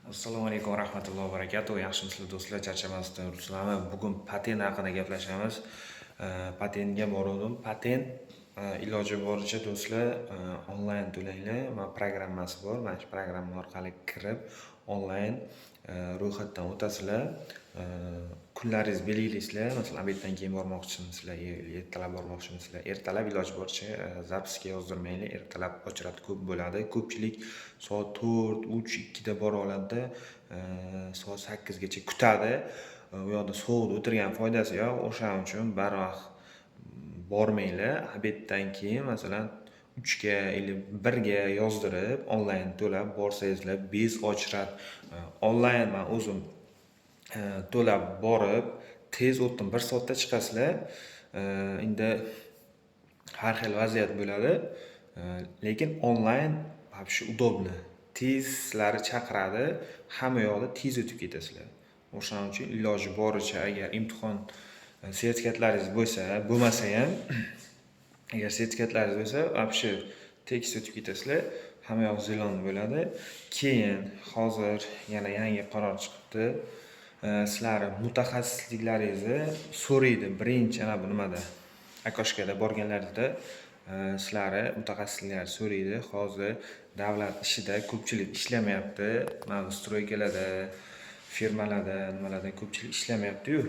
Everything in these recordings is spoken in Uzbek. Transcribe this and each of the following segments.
Assalomu alaykum va rahmatullohi va barakatuh. Yaxshimisizlar do'stlar, charchamasdan yuribsizlarmi? Bugun patent haqida gaplashamiz. Patentga bordim. Patent iloji boricha do'stlar onlayn to'langlar. Mana programmasi bor. Mana shu programma orqali kirib onlayn ro'yxatdan o'tasizlar. Kunlaringizni belgilaysizlar. Masalan, obeddan keyin bormoqchimisizlar, ertalab bormoqchimisizlar. Ertalab iloji boricha zapisga yozdirmanglar. Ertalab ochirat ko'p bo'ladi. Ko'pchilik soat 4, 3, 2 da bora oladi. Soat 8 gacha kutadi. U yoqda sovuqda o'tirgan foydasi yo'q. O'shaning uchun barvaqt bormanglar. Obeddan keyin masalan 3 ga yoki 1 ga yozdirib, onlayn to'lab borsangizlar, bez ochirat. Onlayn men o'zim to'lab borib, tez o'tdim, 1 soatda chiqasizlar. Endi har xil vaziyat bo'ladi. Lekin onlayn вообще удобно. Tez sizlarni chaqiradi, hamma yoqda tez o'tib ketasizlar. O'shaning uchun iloji boricha agar imtihon sertifikatlaringiz bo'lmasa ham, agar sertifikatlaringiz bo'lsa, вообще tekis o'tib ketasizlar. Hamma yoq zelon bo'ladi. Keyin hozir yana yangi qaror chiqibdi. Sizlarning mutaxassisliklaringizni so'raydi. Birinchi ana bu nimada Akoshkada borganlaringizda sizlarni mutaxassisliklaringizni so'raydi. Hozir davlat ishida ko'pchilik ishlamayapti. Mana stroykalarda, firmalarda, nimalarda ko'pchilik ishlamayapti-yu.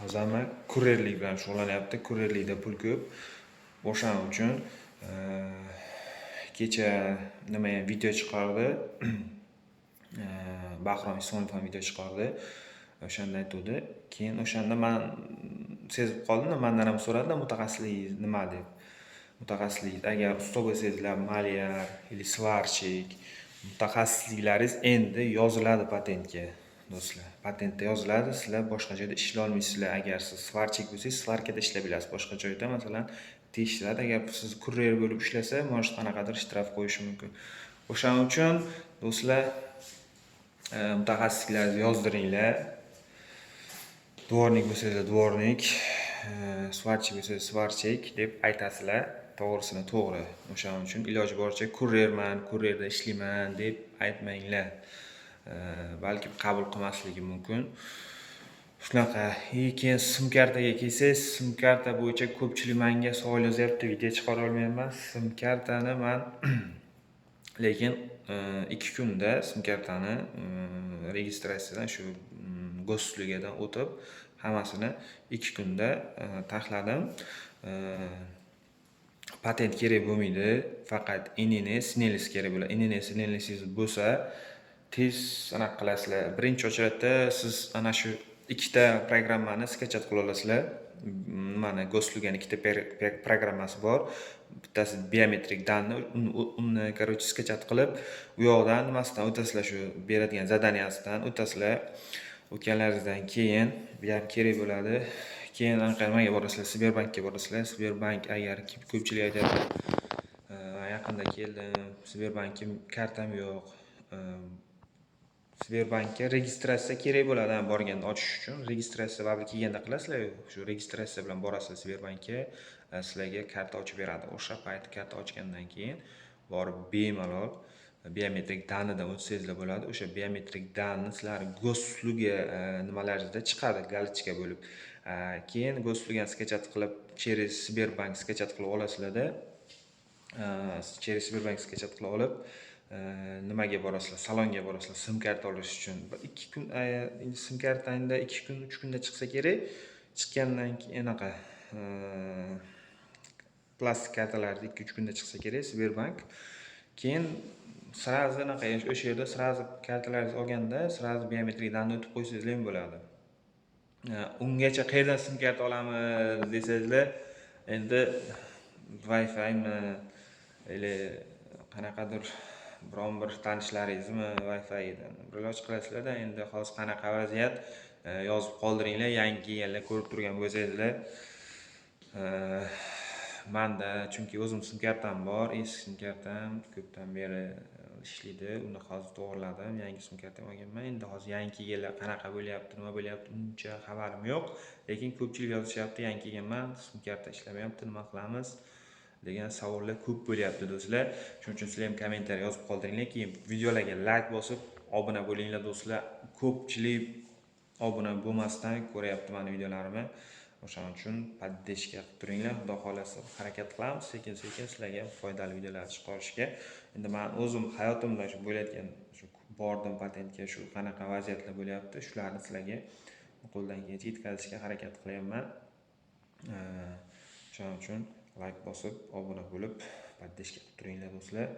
Hozir ham kurerlik bilan shug'ullanyapti. Kurerlikda pul ko'p. O'shaning uchun kecha nima ham video chiqardi. Bahrom Isonov ham video chiqardi. O'shanda aytdi. Keyin o'shanda men sezib qoldim, mendan ham so'radi mutaxassisligingiz nima deb. Mutaxassisligingiz agar usta bo'lsangizlar, malyar yoki svarchik, mutaxassisliklaringiz endi yoziladi patentga. Do'stlar, patentda yoziladi. Sizlar boshqa joyda ishlay olmaysizlar. Agar siz svarchik bo'lsangiz, svarkada ishlay bilasiz. Boshqa joyda masalan tekshiradi. Agar siz kuryer bo'lib ishlasa, может qanaqadir shtraf qo'yishi mumkin. O'shaning uchun do'stlar mutaxassisliklaringizni yozdiringlar. Dvornik bo'lsangiz, dvornik, svarchik bo'lsangiz, svarchik deb aytasizlar. To'g'risini to'g'ri. O'shaning uchun iloji boricha kurerman, kurerda ishlayman deb aytmanglar. Balki qabul qilmasligi mumkin. Shunaqa. Keyin sim kartaga kelsangiz, sim karta bo'yicha ko'pchilik menga savol yozyapti, video chiqara olmayapman. Sim kartani men lekin 2 kunda sim kartani registratsiyadan shu gosuslugadan o'tib, hammasini 2 kunda taxladim. Patent kerak bo'lmaydi, faqat INN, SNELIS kerak bo'ladi. INN, SNELIS bo'lsa, tez anaqa qilasizlar. Birinchi ochiratda siz ana shu ikkita programmani skachat qila olasizlar. Mana goslugan ikkita programmasi bor. Bittasi biometrik danni, uni короче skachat qilib, u yoqdan nimasidan o'tasizlar, shu beradigan zadaniyasidan o'tasizlar. O'tganlaringizdan keyin bu ham kerak bo'ladi. Keyin nimaga borasizlar? Sberbankka borasizlar. Sberbank agar ko'pchilik aytadi, yaqinda keldim, Sberbankka kartam yo'q. Sberbankka registratsiya kerak bo'ladi, borganda ochish uchun. Registratsiya baribir kelganda qilasizlar, shu registratsiya bilan borasizlar Sberbankka, sizlarga karta ochib beradi. O'sha payt karta ochgandan keyin borib bemalol biometrik dannidan o'tsangizlar bo'ladi. O'sha biometrik danni sizlar gosluga nimalaringizda chiqadi, galichka bo'lib. Keyin goslugan skachat qilib, через Sberbank skachat qilib olasizlarda, через Sberbank skachat qilib olib, nimaga borasizlar? Salonga borasizlar sim karta olish uchun. 2 kun sim kartangda 2 kun, 3 kunda chiqsa kerak. Chiqqandan keyin anaqa plastik kartalarda 2-3 kunda chiqsa kerak Sberbank. Keyin sразу anaqa o'sha yerda sразу kartalaringiz olganda, sразу biometrik danni o'tib qo'ysangizlar ham bo'ladi. Ungacha qayerdan sim karta olamiz desangizlar, endi Wi-Fi mi или qanaqadir biron bir tanishlaringizmi Wi-Fi'dan bir iloj qilasizlar-da. Endi hozir qanaqa vaziyat yozib qoldiringlar, yangi kelganlar ko'rib turgan bo'lsangizlar. Menda chunki o'zim sim kartam bor, eski sim kartam ko'pdan beri ishlaydi. Uni hozir to'g'riladim, yangi sim karta olganman. Endi hozir yangi kelganlar qanaqa bo'lyapti, nima bo'lyapti, uncha xabarim yo'q. Lekin ko'pchilik yozishyapti, yangi kelganman, sim karta ishlamayapti, nima qilamiz? degan savollar ko'p bo'lyapti do'stlar. Shuning uchun sizlar ham kommentariy yozib qoldiringlar, keyin videolarga like bosib obuna bo'linglar do'stlar. Ko'pchilik obuna bo'lmasdan ko'ryapti meni videolarimni. O'shaning uchun podдержка qilib turinglar. Xudo xolasa harakat qilamiz sekin-sekin sizlarga foydali videolar chiqarishga. Endi men o'zim hayotimda shu bo'layotgan shu bordim patentga, shu qanaqa vaziyatlar bo'lyapti, shularni sizlarga qo'ldan kelgancha yetkazishga harakat qilyapman. Shuning uchun like bosib, obuna bo'lib, podдержка qilib turinglar do'stlar.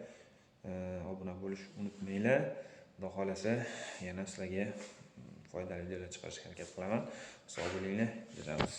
Obuna bo'lishni unutmanglar. Xudo xolasa yana sizlarga foydali videolar chiqarishga harakat qilaman. Sog' bo'linglar, beramiz.